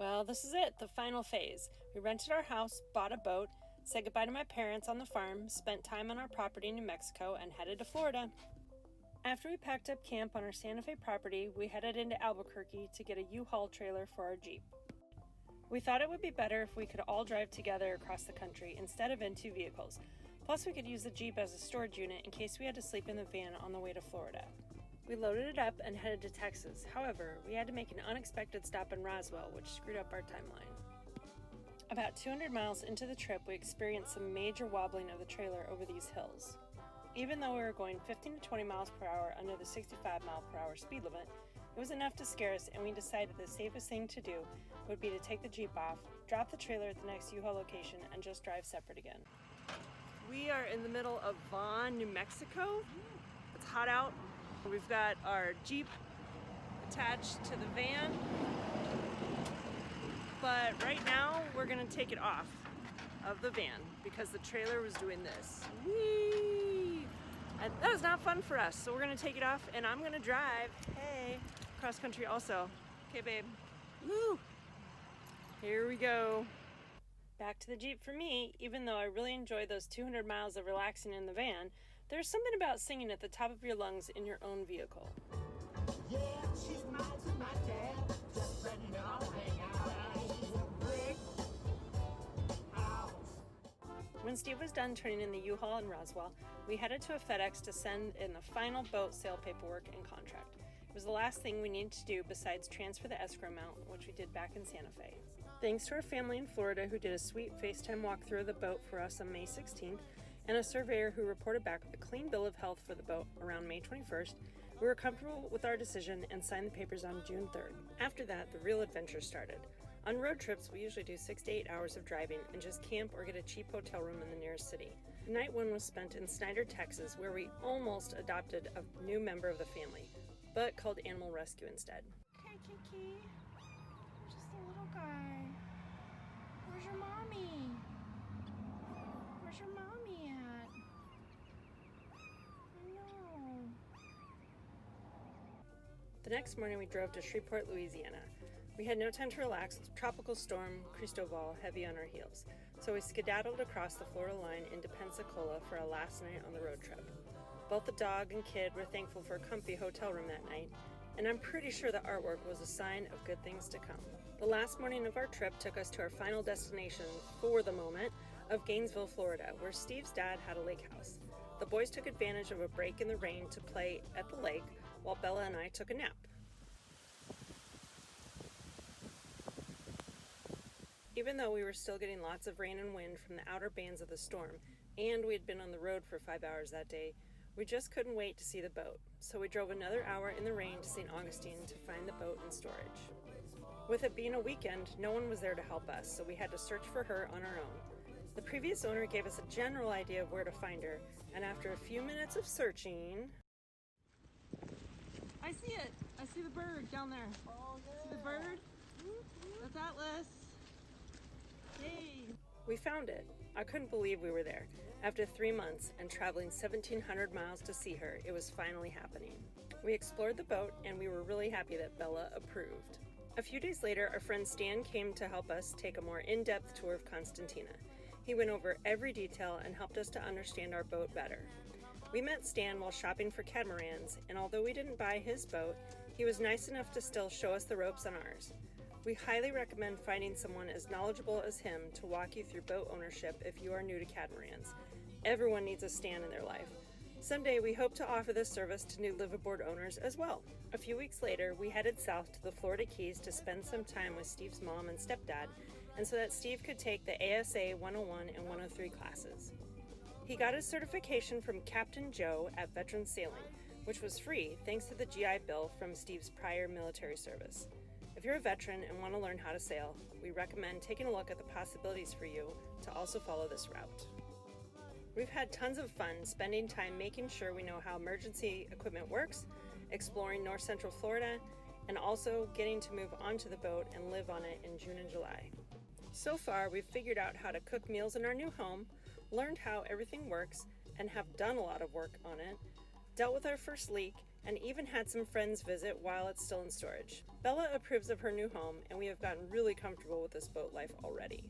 Well, this is it, the final phase. We rented our house, bought a boat, said goodbye to my parents on the farm, spent time on our property in New Mexico, and headed to Florida. After we packed up camp on our Santa Fe property, we headed into Albuquerque to get a U-Haul trailer for our Jeep. We thought it would be better if we could all drive together across the country instead of in two vehicles. Plus, we could use the Jeep as a storage unit in case we had to sleep in the van on the way to Florida. We loaded it up and headed to Texas. However, we had to make an unexpected stop in Roswell, which screwed up our timeline. About 200 miles into the trip, we experienced some major wobbling of the trailer over these hills. Even though we were going 15 to 20 miles per hour under the 65 mile per hour speed limit, it was enough to scare us, and we decided the safest thing to do would be to take the Jeep off, drop the trailer at the next U-Haul location, and just drive separate again. We are in the middle of Vaughn, New Mexico. It's hot out. We've got our Jeep attached to the van, but right now we're gonna take it off of the van because the trailer was doing this. Whee! And that was not fun for us, so we're gonna take it off and I'm gonna drive, hey, cross country also. Okay, babe. Woo! Here we go. Back to the Jeep for me. Even though I really enjoyed those 200 miles of relaxing in the van, there's something about singing at the top of your lungs in your own vehicle. Yeah, she's mine to my dad. Just letting it all hang out. She's a brick house. When Steve was done turning in the U-Haul in Roswell, we headed to a FedEx to send in the final boat sale paperwork and contract. It was the last thing we needed to do besides transfer the escrow amount, which we did back in Santa Fe. Thanks to our family in Florida who did a sweet FaceTime walkthrough of the boat for us on May 16th, and a surveyor who reported back with a clean bill of health for the boat around May 21st, we were comfortable with our decision and signed the papers on June 3rd. After that, the real adventure started. On road trips, we usually do 6 to 8 hours of driving and just camp or get a cheap hotel room in the nearest city. Night one was spent in Snyder, Texas, where we almost adopted a new member of the family, but called animal rescue instead. Okay, Kiki. You're just a little guy. Where's your mommy? Where's your mommy at? I know. The next morning, we drove to Shreveport, Louisiana. We had no time to relax with Tropical Storm Cristobal heavy on our heels, so we skedaddled across the Florida line into Pensacola for our last night on the road trip. Both the dog and kid were thankful for a comfy hotel room that night, and I'm pretty sure the artwork was a sign of good things to come. The last morning of our trip took us to our final destination for the moment of Gainesville, Florida, where Steve's dad had a lake house. The boys took advantage of a break in the rain to play at the lake, while Bella and I took a nap. Even though we were still getting lots of rain and wind from the outer bands of the storm, and we had been on the road for 5 hours that day, we just couldn't wait to see the boat, so we drove another hour in the rain to St. Augustine to find the boat in storage. With it being a weekend, no one was there to help us, so we had to search for her on our own. The previous owner gave us a general idea of where to find her, and after a few minutes of searching... I see it! I see the bird down there. Oh, yeah. See the bird? That's Atlas. Hey! We found it. I couldn't believe we were there. After 3 months and traveling 1,700 miles to see her, it was finally happening. We explored the boat, and we were really happy that Bella approved. A few days later, our friend Stan came to help us take a more in-depth tour of Konstantina. He went over every detail and helped us to understand our boat better. We met Stan while shopping for catamarans, and although we didn't buy his boat, he was nice enough to still show us the ropes on ours. We highly recommend finding someone as knowledgeable as him to walk you through boat ownership if you are new to catamarans. Everyone needs a Stan in their life. Someday we hope to offer this service to new liveaboard owners as well. A few weeks later, we headed south to the Florida Keys to spend some time with Steve's mom and stepdad, and so that Steve could take the ASA 101 and 103 classes. He got his certification from Captain Joe at Veteran Sailing, which was free thanks to the GI Bill from Steve's prior military service. If you're a veteran and want to learn how to sail, we recommend taking a look at the possibilities for you to also follow this route. We've had tons of fun spending time making sure we know how emergency equipment works, exploring north central Florida, and also getting to move onto the boat and live on it in June and July. So far, we've figured out how to cook meals in our new home, learned how everything works, and have done a lot of work on it, dealt with our first leak, and even had some friends visit while it's still in storage. Bella approves of her new home, and we have gotten really comfortable with this boat life already.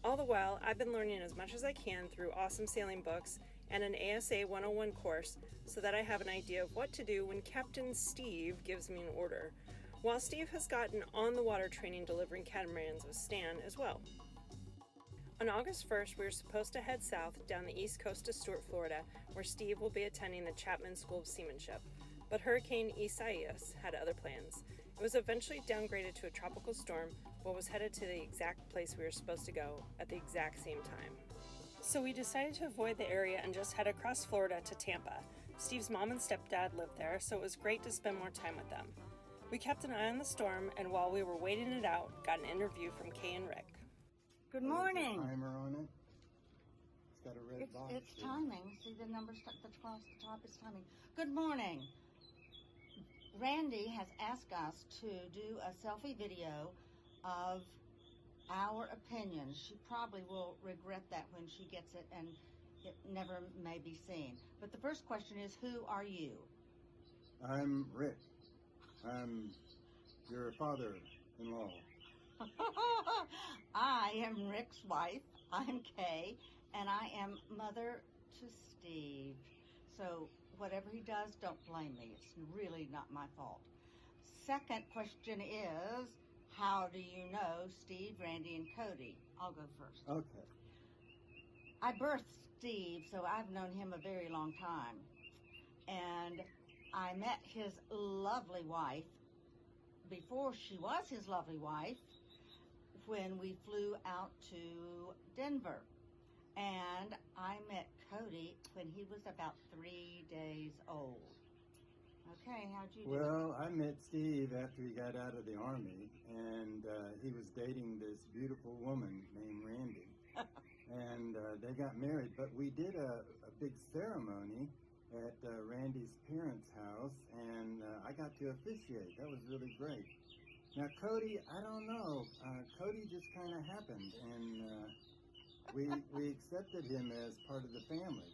All the while, I've been learning as much as I can through awesome sailing books and an ASA 101 course so that I have an idea of what to do when Captain Steve gives me an order, while Steve has gotten on-the-water training delivering catamarans with Stan as well. On August 1st, we were supposed to head south down the east coast to Stuart, Florida, where Steve will be attending the Chapman School of Seamanship. But Hurricane Isaias had other plans. It was eventually downgraded to a tropical storm, but was headed to the exact place we were supposed to go at the exact same time. So we decided to avoid the area and just head across Florida to Tampa. Steve's mom and stepdad lived there, so it was great to spend more time with them. We kept an eye on the storm, and while we were waiting it out, got an interview from Kay and Rick. Good morning. Timer on it. It's got a red box. It's timing. See the numbers across the top is timing. Good morning. Randy has asked us to do a selfie video of our opinions. She probably will regret that when she gets it, and it never may be seen. But the first question is, who are you? I'm Rick. I'm your father-in-law. I am Rick's wife. I'm Kay, and I am mother to Steve. So whatever he does, don't blame me. It's really not my fault. Second question is, how do you know Steve, Randy, and Cody? I'll go first. Okay. I birthed Steve, so I've known him a very long time. And I met his lovely wife before she was his lovely wife when we flew out to Denver. And I met Cody when he was about 3 days old. Okay, how'd you do? Well, I met Steve after he got out of the Army, and he was dating this beautiful woman named Randy. And they got married, but we did a big ceremony at Randy's parents' house, and I got to officiate. That was really great. Now, Cody, I don't know. Cody just kind of happened, and we accepted him as part of the family.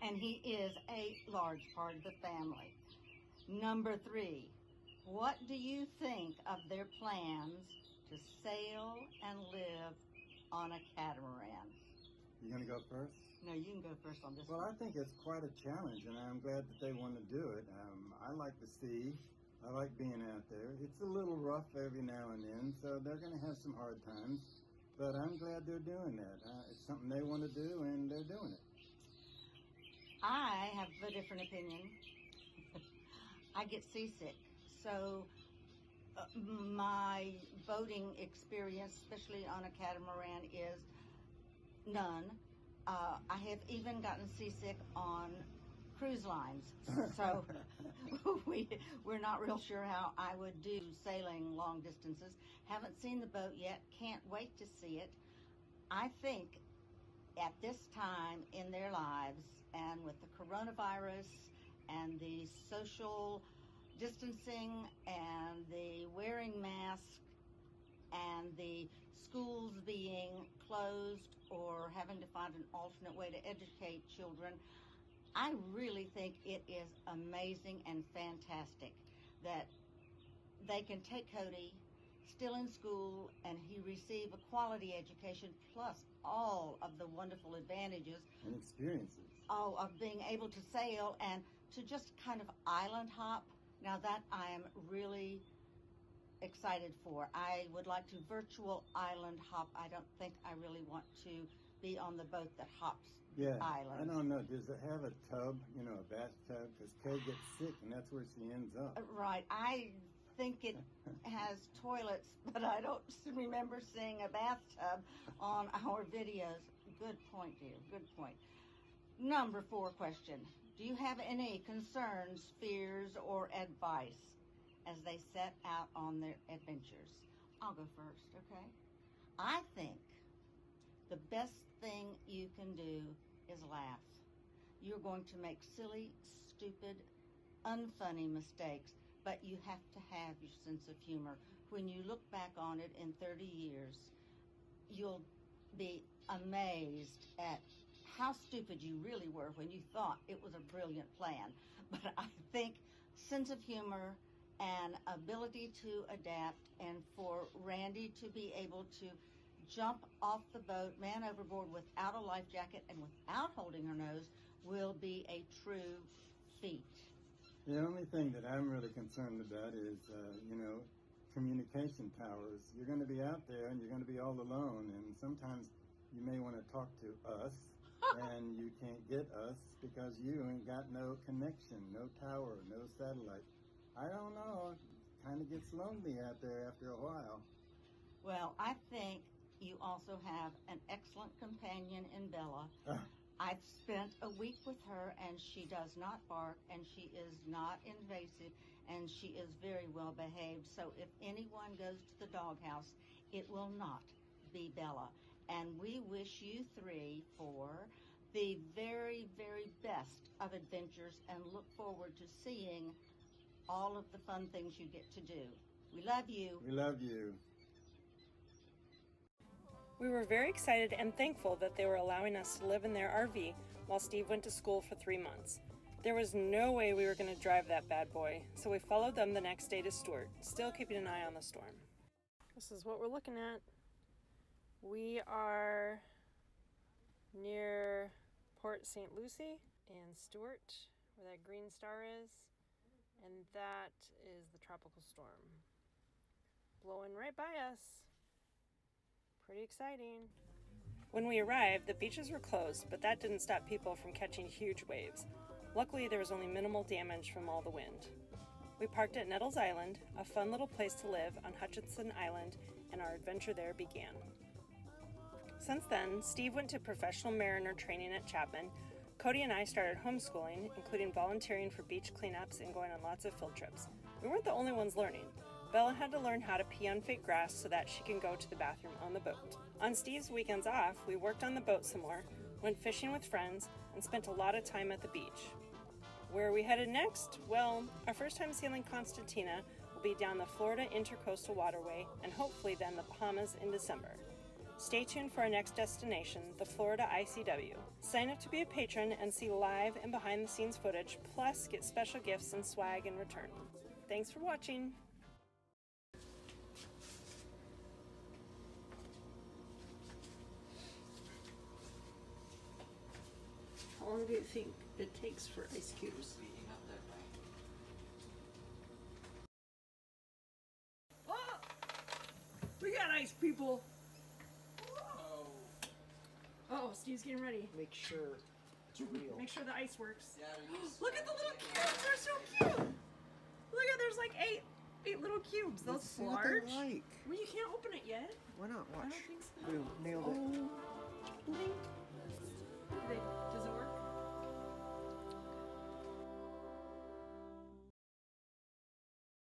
And he is a large part of the family. Number 3, what do you think of their plans to sail and live on a catamaran? You going to go first? No, you can go first on this Well, one. I think it's quite a challenge, and I'm glad that they want to do it. I like the sea. I like being out there. It's a little rough every now and then, so they're going to have some hard times. But I'm glad they're doing that. It's something they want to do, and they're doing it. I have a different opinion. I get seasick, so my boating experience, especially on a catamaran, is none. I have even gotten seasick on cruise lines, so we're not real sure how I would do sailing long distances. Haven't seen the boat yet, can't wait to see it. I think at this time in their lives, and with the coronavirus and the social distancing and the wearing masks and the schools being closed or having to find an alternate way to educate children, I really think it is amazing and fantastic that they can take Cody, still in school, and he receive a quality education plus all of the wonderful advantages And experiences. of being able to sail and to just kind of island hop. Now that I am really excited for. I would like to virtual island hop. I don't think I really want to be on the boat that hops Yeah, islands. I don't know. Does it have a tub, a bathtub? Because Kay gets sick, and that's where she ends up. Right. I think it has toilets, but I don't remember seeing a bathtub on our videos. Good point, dear. Good point. Number 4 question. Do you have any concerns, fears, or advice as they set out on their adventures? I'll go first, okay? I think the best thing you can do is laugh. You're going to make silly, stupid, unfunny mistakes, but you have to have your sense of humor. When you look back on it in 30 years, you'll be amazed at how stupid you really were when you thought it was a brilliant plan. but I think sense of humor and ability to adapt, and for Randy to be able to jump off the boat, man overboard, without a life jacket and without holding her nose, will be a true feat. The only thing that I'm really concerned about is, communication towers. You're going to be out there and you're going to be all alone, and sometimes you may want to talk to us, and you can't get us because you ain't got no connection, no tower, no satellite. I don't know. It kind of gets lonely out there after a while. Well, I think you also have an excellent companion in Bella. I've spent a week with her, and she does not bark, and she is not invasive, and she is very well behaved. So if anyone goes to the doghouse, it will not be Bella. And we wish you three for the very, very best of adventures, and look forward to seeing all of the fun things you get to do. We love you. We love you. We were very excited and thankful that they were allowing us to live in their RV while Steve went to school for 3 months. There was no way we were going to drive that bad boy, so we followed them the next day to Stewart, still keeping an eye on the storm. This is what we're looking at. We are near Port St. Lucie and Stewart, where that green star is, and that is the tropical storm blowing right by us. Pretty exciting. When we arrived, the beaches were closed, but that didn't stop people from catching huge waves. Luckily, there was only minimal damage from all the wind. We parked at Nettles Island, a fun little place to live on Hutchinson Island, and our adventure there began. Since then, Steve went to professional mariner training at Chapman. Cody and I started homeschooling, including volunteering for beach cleanups and going on lots of field trips. We weren't the only ones learning. Bella had to learn how to pee on fake grass so that she can go to the bathroom on the boat. On Steve's weekends off, we worked on the boat some more, went fishing with friends, and spent a lot of time at the beach. Where are we headed next? Well, our first time sailing Konstantina will be down the Florida Intercoastal Waterway, and hopefully then the Bahamas in December. Stay tuned for our next destination, the Florida ICW. Sign up to be a patron and see live and behind-the-scenes footage, plus get special gifts and swag in return. Thanks for watching. How long do you think it takes for ice cubes? Oh! We got ice, people! Oh, Steve's getting ready. Make sure it's real. Make sure the ice works. Yeah, look at the little cubes! They're so cute! Look at, there's like eight little cubes. Those Let's see what they're like. Well, you can't open it yet. Why not? I Watch. don't think so. Boom, nailed it. Oh, blink.